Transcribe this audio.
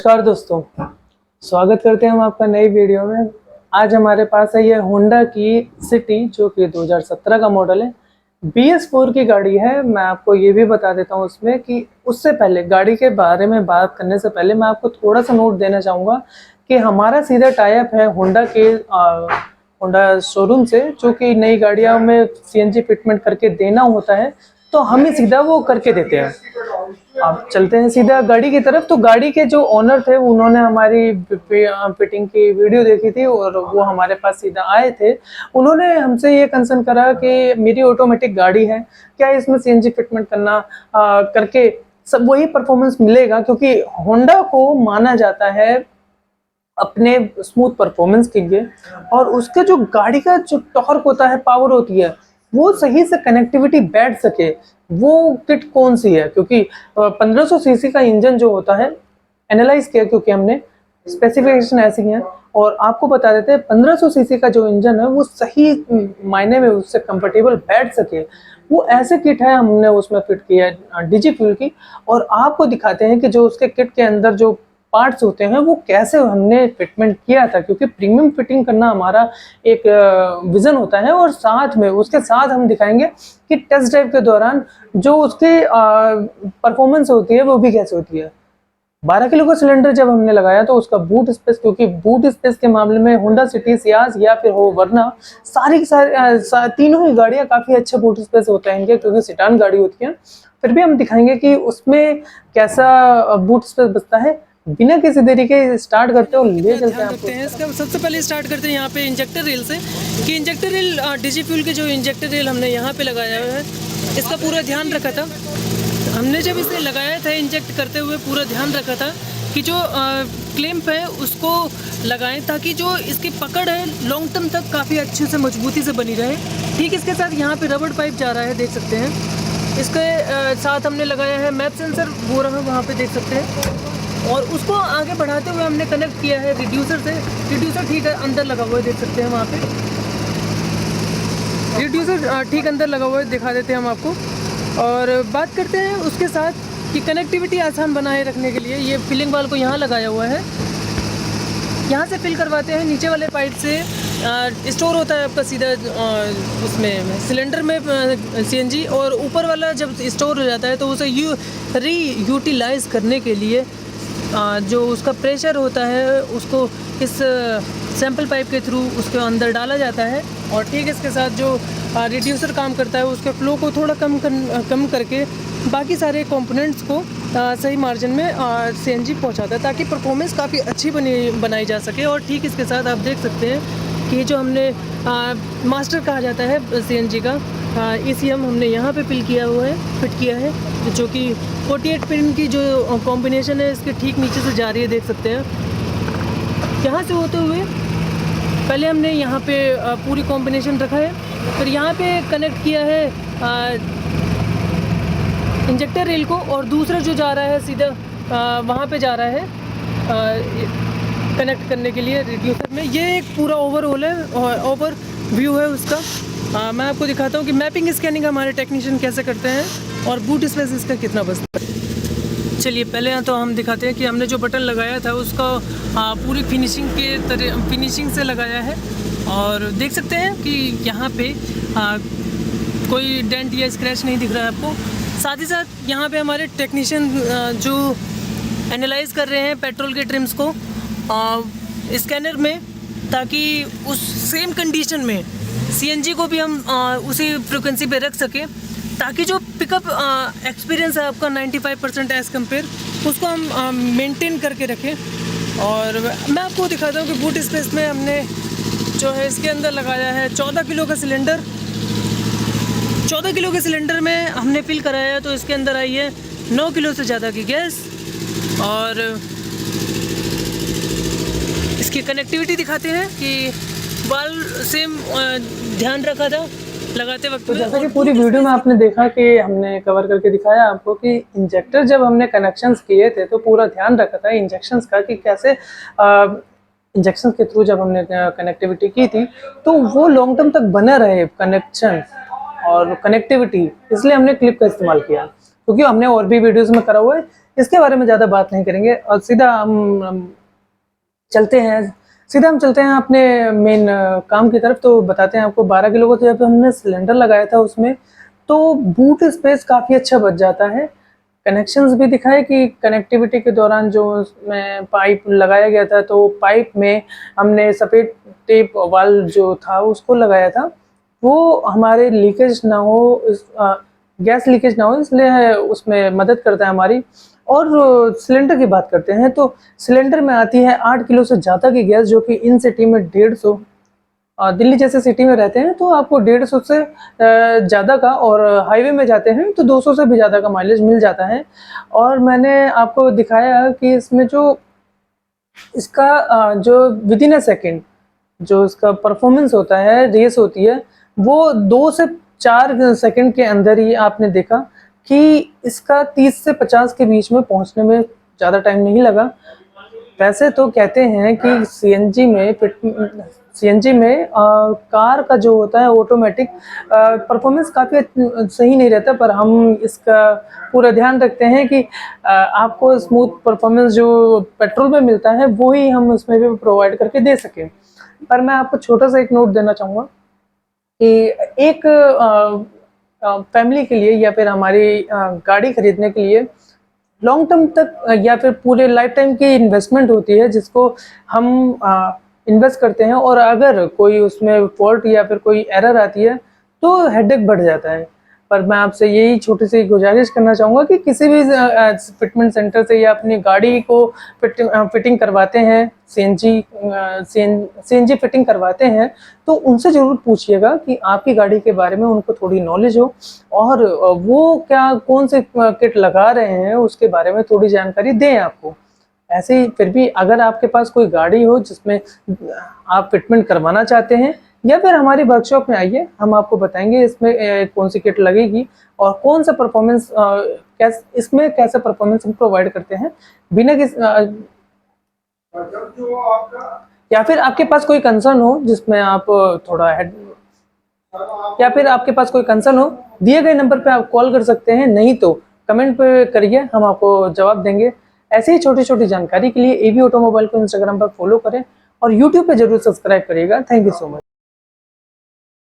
नमस्कार दोस्तों, स्वागत करते हैं हम आपका नई वीडियो में। आज हमारे पास है ये होंडा की सिटी जो कि 2017 का मॉडल है। BS4 की गाड़ी है। मैं आपको ये भी बता देता हूँ उसमें कि उससे पहले गाड़ी के बारे में बात करने से पहले मैं आपको थोड़ा सा नोट देना चाहूँगा कि हमारा सीधा टाई अप है होंडा के होंडा शोरूम से, जो कि नई गाड़ियों में CNG फिटमेंट करके देना होता है तो हम ही सीधा वो करके देते हैं। आप चलते हैं सीधा गाड़ी की तरफ। तो गाड़ी के जो ओनर थे उन्होंने हमारी फिटिंग की वीडियो देखी थी और वो हमारे पास सीधा आए थे। उन्होंने हमसे ये कंसर्न करा कि मेरी ऑटोमेटिक गाड़ी है, क्या इसमें CNG फिटमेंट करना करके सब वही परफॉर्मेंस मिलेगा, क्योंकि होंडा को माना जाता है अपने स्मूथ परफॉर्मेंस के लिए और उसके जो गाड़ी का जो टॉर्क होता है, पावर होती है, वो सही से कनेक्टिविटी बैठ सके, वो किट कौन सी है। क्योंकि 1500 सीसी का इंजन जो होता है एनालाइज किया, क्योंकि हमने स्पेसिफिकेशन ऐसी हैं और आपको बता देते हैं 1500 सीसी का जो इंजन है वो सही मायने में उससे कंफर्टेबल बैठ सके, वो ऐसे किट है हमने उसमें फिट किया है डिजी फ्यूल की। और आपको दिखाते हैं कि जो उसके किट के अंदर जो पार्ट्स होते हैं वो कैसे हमने फिटमेंट किया था, क्योंकि प्रीमियम फिटिंग करना हमारा एक विजन होता है। और साथ में उसके साथ हम दिखाएंगे कि टेस्ट ड्राइव के दौरान जो उसकी परफॉर्मेंस होती है वो भी कैसे होती है। 12 किलो का सिलेंडर जब हमने लगाया तो उसका बूट स्पेस, क्योंकि बूट स्पेस के मामले में होंडा सिटी, सियाज या फिर हो वरना सारी की सारी तीनों ही गाड़ियां काफ़ी अच्छे बूट स्पेस होता है इनके, क्योंकि सिटान गाड़ी होती है। फिर भी हम दिखाएंगे कि उसमें कैसा बूट स्पेस बचता है। बिना किसी देरी के स्टार्ट करते हो ले चलते हैं आपको। इसका सबसे पहले स्टार्ट करते हैं यहाँ पे इंजेक्टर रेल से, कि इंजेक्टर रेल डिजी फ्यूल के जो इंजेक्टर रेल हमने यहाँ पे लगाया हुआ है, इसका पूरा ध्यान रखा था हमने। जब इसे लगाया था इंजेक्ट करते हुए पूरा ध्यान रखा था कि जो क्लैंप है उसको लगाएं, ताकि जो इसकी पकड़ है लॉन्ग टर्म तक काफ़ी अच्छे से मजबूती से बनी रहे। ठीक इसके साथ यहाँ पे रबड़ पाइप जा रहा है, देख सकते हैं। इसके साथ हमने लगाया है मैप सेंसर, वो रहा वहाँ पे देख सकते हैं। और उसको आगे बढ़ाते हुए हमने कनेक्ट किया है रिड्यूसर से। रिड्यूसर ठीक है अंदर लगा हुआ है, देख सकते हैं वहाँ पे रिड्यूसर ठीक अंदर लगा हुआ है, दिखा देते हैं हम आपको। और बात करते हैं उसके साथ कि कनेक्टिविटी आसान बनाए रखने के लिए ये फिलिंग वाल को यहाँ लगाया हुआ है। यहाँ से फिल करवाते हैं, नीचे वाले पाइप से स्टोर होता है आपका सीधा उसमें सिलेंडर में CNG, और ऊपर वाला जब स्टोर हो जाता है तो उसे यूटिलाइज करने के लिए जो उसका प्रेशर होता है उसको इस सैंपल पाइप के थ्रू उसके अंदर डाला जाता है। और ठीक इसके साथ जो रिड्यूसर काम करता है उसके फ्लो को थोड़ा कम करके बाकी सारे कंपोनेंट्स को सही मार्जिन में CNG पहुंचाता है, ताकि परफॉर्मेंस काफ़ी अच्छी बनाई जा सके। और ठीक इसके साथ आप देख सकते हैं कि जो हमने मास्टर कहा जाता है CNG का ECM हमने यहाँ पे फिट किया है, जो कि 48 पिन की जो कॉम्बिनेशन है इसके ठीक नीचे से जा रही है, देख सकते हैं। यहाँ से होते हुए पहले हमने यहाँ पे पूरी कॉम्बिनेशन रखा है, फिर यहाँ पे कनेक्ट किया है इंजेक्टर रेल को, और दूसरा जो जा रहा है सीधा वहाँ पे जा रहा है कनेक्ट करने के लिए रिड्यूसर में। ये एक पूरा ओवरऑल है, ओवर व्यू है उसका। मैं आपको दिखाता हूँ कि मैपिंग स्कैनिंग हमारे टेक्नीशियन कैसे करते हैं और बूट स्पेस इसका कितना बचता है। चलिए पहले यहाँ तो हम दिखाते हैं कि हमने जो बटन लगाया था उसका पूरी फिनिशिंग से लगाया है। और देख सकते हैं कि यहाँ पे कोई डेंट या स्क्रैच नहीं दिख रहा है आपको। साथ ही साथ यहाँ पे हमारे टेक्नीशियन जो एनालाइज कर रहे हैं पेट्रोल के ट्रिम्स को स्कैनर में, ताकि उस सेम कंडीशन में CNG को भी हम उसी फ्रिक्वेंसी पे रख सकें, ताकि जो पिकअप एक्सपीरियंस है आपका 95% एज़ कम्पेयर, उसको हम मेंटेन करके रखें। और मैं आपको दिखाता हूँ कि बूट स्पेस में हमने जो है इसके अंदर लगाया है 14 किलो का सिलेंडर। 14 किलो के सिलेंडर में हमने फिल कराया तो इसके अंदर आई है 9 किलो से ज़्यादा की गैस। और इसकी कनेक्टिविटी दिखाते हैं कि वाल सेम ध्यान रखा था लगाते वक्त। तो जैसा कि पूरी वीडियो में आपने देखा कि हमने कवर करके दिखाया आपको कि इंजेक्टर जब हमने कनेक्शंस किए थे तो पूरा ध्यान रखा था इंजेक्शंस का कि कैसे इंजेक्शन के थ्रू जब हमने कनेक्टिविटी की थी तो वो लॉन्ग टर्म तक बना रहे कनेक्शन। और कनेक्टिविटी, इसलिए हमने क्लिप का इस्तेमाल किया, क्योंकि हमने और भी वीडियोस में करा हुआ है, इसके बारे में ज़्यादा बात नहीं करेंगे और सीधा हम चलते हैं अपने मेन काम की तरफ। तो बताते हैं आपको 12 किलो का जब हमने सिलेंडर लगाया था उसमें, तो बूट स्पेस काफ़ी अच्छा बच जाता है। कनेक्शंस भी दिखाए कि कनेक्टिविटी के दौरान जो उसमें पाइप लगाया गया था, तो पाइप में हमने सफ़ेद टेप वाल्व जो था उसको लगाया था, वो हमारे लीकेज ना हो, गैस लीकेज ना हो, इसलिए उसमें मदद करता है हमारी। और सिलेंडर की बात करते हैं तो सिलेंडर में आती है 8 किलो से ज़्यादा की गैस, जो कि इन सिटी में 150, दिल्ली जैसे सिटी में रहते हैं तो आपको 150 से ज़्यादा का, और हाईवे में जाते हैं तो 200 से भी ज़्यादा का माइलेज मिल जाता है। और मैंने आपको दिखाया कि इसमें जो इसका जो विद इन अ सेकेंड जो इसका परफॉर्मेंस होता है, रेस होती है, वो 2 से 4 सेकंड के अंदर ही आपने देखा कि इसका 30 से 50 के बीच में पहुंचने में ज़्यादा टाइम नहीं लगा। वैसे तो कहते हैं कि सीएनजी में कार का जो होता है ऑटोमेटिक परफॉर्मेंस काफ़ी सही नहीं रहता, पर हम इसका पूरा ध्यान रखते हैं कि आपको स्मूथ परफॉर्मेंस जो पेट्रोल में मिलता है वो ही हम उसमें भी प्रोवाइड करके दे सकें। पर मैं आपको छोटा सा एक नोट देना चाहूँगा कि एक फैमिली के लिए या फिर हमारी गाड़ी खरीदने के लिए लॉन्ग टर्म तक या फिर पूरे लाइफ टाइम की इन्वेस्टमेंट होती है, जिसको हम इन्वेस्ट करते हैं, और अगर कोई उसमें फॉल्ट या फिर कोई एरर आती है तो हेडेक बढ़ जाता है। पर मैं आपसे यही छोटी सी गुजारिश करना चाहूँगा कि किसी भी फिटमेंट सेंटर से या अपनी गाड़ी को फिटिंग करवाते हैं, सीएनजी फिटिंग करवाते हैं, तो उनसे ज़रूर पूछिएगा कि आपकी गाड़ी के बारे में उनको थोड़ी नॉलेज हो, और वो कौन से किट लगा रहे हैं उसके बारे में थोड़ी जानकारी दें आपको। ऐसे ही फिर भी अगर आपके पास कोई गाड़ी हो जिसमें आप फिटमेंट करवाना चाहते हैं, या फिर हमारी वर्कशॉप में आइए, हम आपको बताएंगे इसमें कौन सी किट लगेगी और कौन सा परफॉर्मेंस कैसा परफॉर्मेंस हम प्रोवाइड करते हैं बिना या फिर आपके पास कोई कंसर्न हो जिसमें आप थोड़ा या फिर आपके पास कोई कंसर्न हो, दिए गए नंबर पे आप कॉल कर सकते हैं, नहीं तो कमेंट पे करिए, हम आपको जवाब देंगे। ऐसी ही छोटी छोटी जानकारी के लिए एवी ऑटोमोबाइल को इंस्टाग्राम पर फॉलो करें और यूट्यूब पे जरूर सब्सक्राइब करिएगा। Thank you so much.